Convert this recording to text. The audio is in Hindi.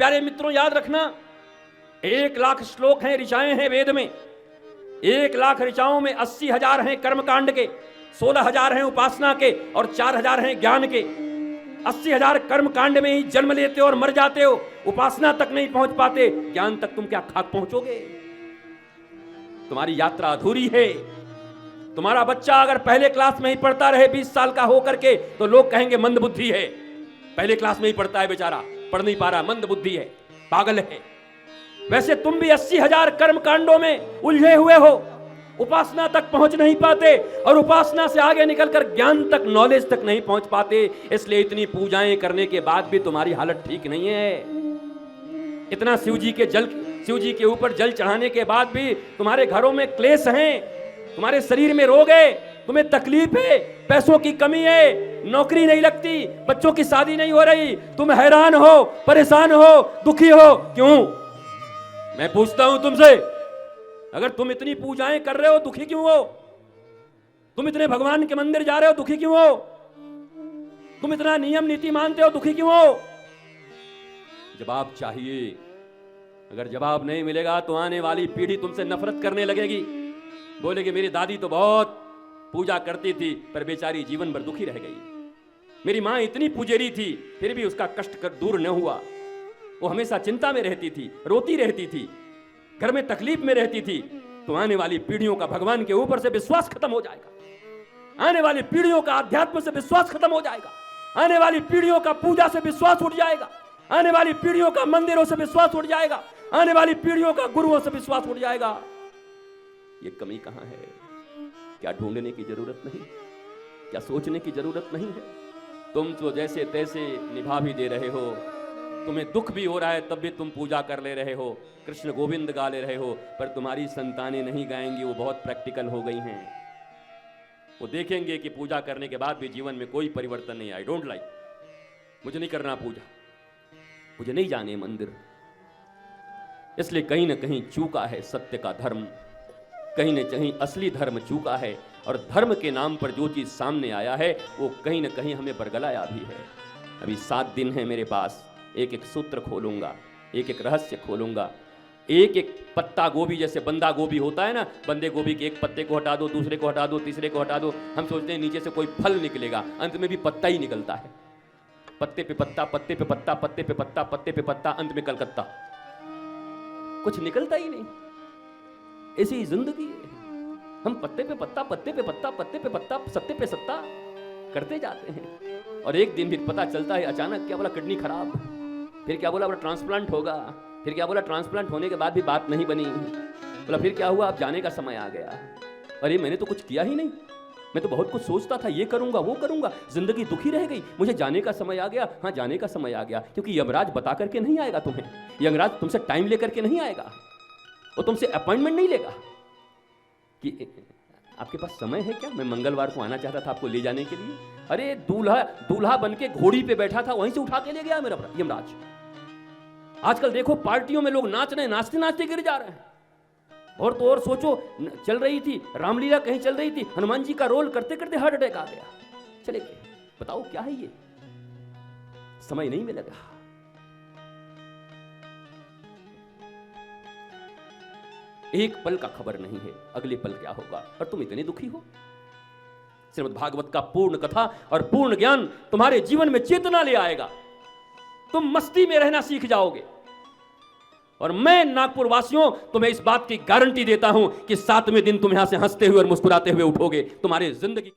प्यारे मित्रों, याद रखना, 1,00,000 श्लोक हैं, ऋचाएं हैं वेद में। 1,00,000 ऋचाओं में 80,000 हैं कर्मकांड के, 16,000 हैं उपासना के और 4,000 हैं ज्ञान के। 80,000 कर्मकांड में ही जन्म लेते हो और मर जाते हो, उपासना तक नहीं पहुंच पाते, ज्ञान तक तुम क्या खाक पहुंचोगे? तुम्हारी यात्रा अधूरी है। तुम्हारा बच्चा अगर पहले क्लास में ही पढ़ता रहे 20 साल का होकर के, तो लोग कहेंगे मंद बुद्धि है। पहले क्लास में ही पढ़ता है बेचारा, पढ़ नहीं पा रहा, मंद बुद्धि है, पागल है। वैसे तुम भी 80,000 कर्म कांडों में उलझे हुए हो, उपासना तक पहुंच नहीं पाते और उपासना से आगे निकलकर ज्ञान तक, नॉलेज तक नहीं पहुंच पाते। इसलिए इतनी पूजाएं करने के बाद भी तुम्हारी हालत ठीक नहीं है। इतना शिव जी के ऊपर जल चढ़ाने के बाद भी तुम्हारे घरों में क्लेश हैं, तुम्हारे शरीर में रोग है, तुम्हें तकलीफ है, पैसों की कमी है, नौकरी नहीं लगती, बच्चों की शादी नहीं हो रही, तुम हैरान हो, परेशान हो, दुखी हो। क्यों? मैं पूछता हूं तुमसे, अगर तुम इतनी पूजाएं कर रहे हो, दुखी क्यों हो? तुम इतने भगवान के मंदिर जा रहे हो, दुखी क्यों हो? तुम इतना नियम नीति मानते हो, दुखी क्यों हो? जवाब चाहिए। अगर जवाब नहीं मिलेगा तो आने वाली पीढ़ी तुमसे नफरत करने लगेगी, बोलेगी मेरी दादी तो बहुत पूजा करती थी पर बेचारी जीवन भर दुखी रह गई। मेरी मां इतनी पुजेरी थी फिर भी उसका कष्ट दूर न हुआ, वो हमेशा चिंता में रहती थी, रोती रहती थी, घर में तकलीफ में रहती थी। तो आने वाली पीढ़ियों का भगवान के ऊपर से विश्वास खत्म हो जाएगा, आने वाली पीढ़ियों का अध्यात्म से विश्वास खत्म हो जाएगा, आने वाली पीढ़ियों का पूजा से विश्वास उठ जाएगा, आने वाली पीढ़ियों का मंदिरों से विश्वास उठ जाएगा, आने वाली पीढ़ियों का गुरुओं से विश्वास उठ जाएगा। ये कमी कहां है? क्या ढूंढने की जरूरत नहीं? क्या सोचने की जरूरत नहीं है? तुम तो जैसे तैसे निभा भी दे रहे हो, तुम्हें दुख भी हो रहा है तब भी तुम पूजा कर ले रहे हो, कृष्ण गोविंद गा ले रहे हो, पर तुम्हारी संतानें नहीं गाएंगी, वो बहुत प्रैक्टिकल हो गई हैं। वो देखेंगे कि पूजा करने के बाद भी जीवन में कोई परिवर्तन नहीं। आई डोंट लाइक, मुझे नहीं करना पूजा, मुझे नहीं जाने मंदिर। इसलिए कहीं ना कहीं चूका है सत्य का धर्म, कहीं न कहीं असली धर्म चूका है, और धर्म के नाम पर जो चीज सामने आया है वो कहीं न कहीं हमें बरगलाया भी है। अभी 7 दिन है मेरे पास, एक एक सूत्र खोलूंगा, एक एक रहस्य खोलूंगा, एक एक पत्ता गोभी, जैसे बंदा गोभी होता है ना, बंदे गोभी के एक पत्ते को हटा दो, दूसरे को हटा दो, तीसरे को हटा दो, हम सोचते हैं नीचे से कोई फल निकलेगा, अंत में भी पत्ता ही निकलता है। पत्ते पे पत्ता, पत्ते पे पत्ता, पत्ते पे पत्ता, पत्ते पे पत्ता, अंत में कलकत्ता, कुछ निकलता ही नहीं। ऐसी जिंदगी है, हम पत्ते पे पत्ता, पत्ते पे पत्ता, पत्ते पे पत्ता, सत्ते पे सत्ता करते जाते हैं, और एक दिन भी पता चलता है अचानक, क्या बोला किडनी खराब, फिर क्या बोला ट्रांसप्लांट होगा, फिर क्या बोला ट्रांसप्लांट होने के बाद भी बात नहीं बनी, बोला फिर क्या हुआ, अब जाने का समय आ गया। अरे मैंने तो कुछ किया ही नहीं, मैं तो बहुत कुछ सोचता था, ये करूंगा वो करूंगा, जिंदगी दुखी रह गई, मुझे जाने का समय आ गया। हाँ, जाने का समय आ गया, क्योंकि यमराज बता करके नहीं आएगा तुम्हें, यमराज तुमसे टाइम लेकर के नहीं आएगा, वो तुमसे अपॉइंटमेंट नहीं लेगा कि आपके पास समय है क्या, मैं मंगलवार को आना चाहता था आपको ले जाने के लिए। अरे दूल्हा बन के घोड़ी पे बैठा था, वहीं से उठा के ले गया मेरा यमराज। आजकल देखो पार्टियों में लोग नाच रहे, नाचते नाचते गिर जा रहे हैं। और तो और सोचो, चल रही थी रामलीला, कहीं चल रही थी, हनुमान जी का रोल करते करते हार्ट अटैक आ गया, चले गए। बताओ क्या है ये? समय नहीं मिलेगा। एक पल का खबर नहीं है अगले पल क्या होगा, और तुम इतने दुखी हो। श्रीमद् भागवत का पूर्ण कथा और पूर्ण ज्ञान तुम्हारे जीवन में चेतना ले आएगा, तुम मस्ती में रहना सीख जाओगे। और मैं नागपुर वासियों तुम्हें इस बात की गारंटी देता हूं कि 7वें दिन तुम यहां से हंसते हुए और मुस्कुराते हुए उठोगे। तुम्हारी जिंदगी